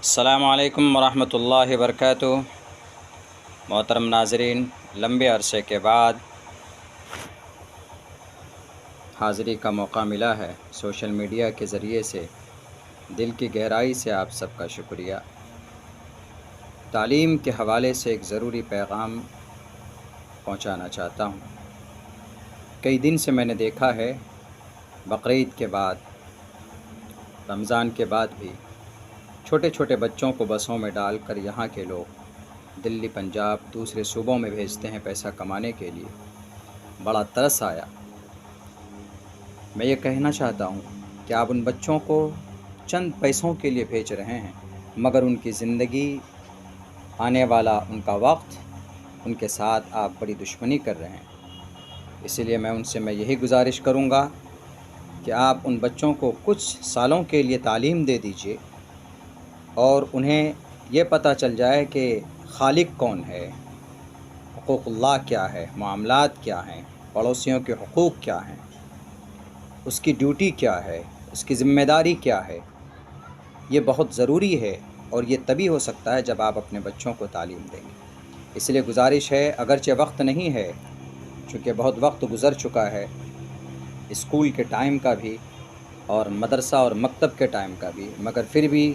السلام علیکم ورحمۃ اللہ وبرکاتہ۔ محترم ناظرین، لمبے عرصے کے بعد حاضری کا موقع ملا ہے سوشل میڈیا کے ذریعے سے۔ دل کی گہرائی سے آپ سب کا شکریہ۔ تعلیم کے حوالے سے ایک ضروری پیغام پہنچانا چاہتا ہوں۔ کئی دن سے میں نے دیکھا ہے، بقرعید کے بعد، رمضان کے بعد بھی چھوٹے چھوٹے بچوں کو بسوں میں ڈال کر یہاں کے لوگ دلی، پنجاب، دوسرے صوبوں میں بھیجتے ہیں پیسہ کمانے کے لیے۔ بڑا ترس آیا۔ میں یہ کہنا چاہتا ہوں کہ آپ ان بچوں کو چند پیسوں کے لیے بھیج رہے ہیں، مگر ان کی زندگی، آنے والا ان کا وقت، ان کے ساتھ آپ بڑی دشمنی کر رہے ہیں۔ اسی لیے میں ان سے یہی گزارش کروں گا کہ آپ ان بچوں کو کچھ سالوں کے لیے تعلیم دے دیجئے اور انہیں یہ پتہ چل جائے کہ خالق کون ہے، حقوق اللہ کیا ہے، معاملات کیا ہیں، پڑوسیوں کے حقوق کیا ہیں، اس کی ڈیوٹی کیا ہے، اس کی ذمہ داری کیا ہے۔ یہ بہت ضروری ہے اور یہ تبھی ہو سکتا ہے جب آپ اپنے بچوں کو تعلیم دیں گے۔ اس لیے گزارش ہے، اگرچہ وقت نہیں ہے، چونکہ بہت وقت گزر چکا ہے اسکول کے ٹائم کا بھی اور مدرسہ اور مکتب کے ٹائم کا بھی، مگر پھر بھی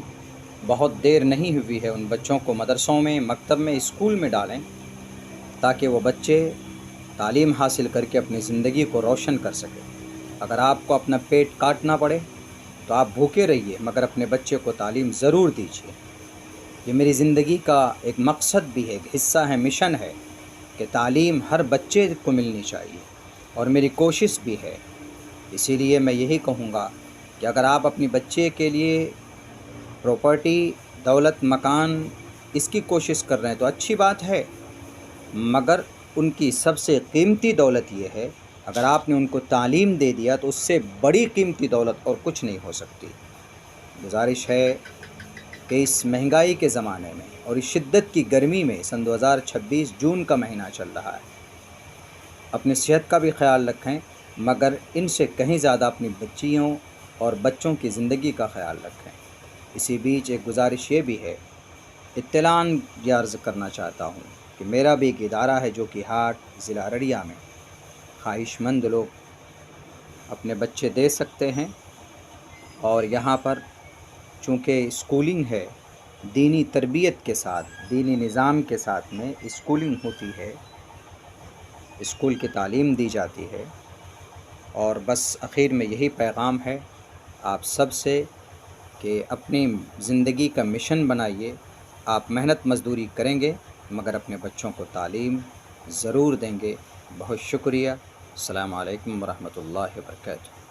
بہت دیر نہیں ہوئی ہے۔ ان بچوں کو مدرسوں میں، مکتب میں، اسکول میں ڈالیں تاکہ وہ بچے تعلیم حاصل کر کے اپنی زندگی کو روشن کر سکیں۔ اگر آپ کو اپنا پیٹ کاٹنا پڑے تو آپ بھوکے رہیے، مگر اپنے بچے کو تعلیم ضرور دیجیے۔ یہ میری زندگی کا ایک مقصد بھی ہے، ایک حصہ ہے، مشن ہے کہ تعلیم ہر بچے کو ملنی چاہیے، اور میری کوشش بھی ہے۔ اسی لیے میں یہی کہوں گا کہ اگر آپ اپنی بچے کے لیے پراپرٹی، دولت، مکان، اس کی کوشش کر رہے ہیں تو اچھی بات ہے، مگر ان کی سب سے قیمتی دولت یہ ہے، اگر آپ نے ان کو تعلیم دے دیا تو اس سے بڑی قیمتی دولت اور کچھ نہیں ہو سکتی۔ گزارش ہے کہ اس مہنگائی کے زمانے میں اور اس شدت کی گرمی میں، سن 2026 جون کا مہینہ چل رہا ہے، اپنی صحت کا بھی خیال رکھیں، مگر ان سے کہیں زیادہ اپنی بچیوں اور بچوں کی زندگی کا خیال رکھیں۔ اسی بیچ ایک گزارش یہ بھی ہے، اطلاع یہ عرض کرنا چاہتا ہوں کہ میرا بھی ایک ادارہ ہے جو کہ ہاٹ، ضلع ارڑیا میں، خواہش مند لوگ اپنے بچے دے سکتے ہیں، اور یہاں پر چونکہ اسکولنگ ہے، دینی تربیت کے ساتھ، دینی نظام کے ساتھ میں اسکولنگ ہوتی ہے، اسکول کی تعلیم دی جاتی ہے۔ اور بس آخر میں یہی پیغام ہے آپ سب سے کہ اپنی زندگی کا مشن بنائیے۔ آپ محنت مزدوری کریں گے مگر اپنے بچوں کو تعلیم ضرور دیں گے۔ بہت شکریہ۔ السلام علیکم ورحمۃ اللہ وبرکاتہ۔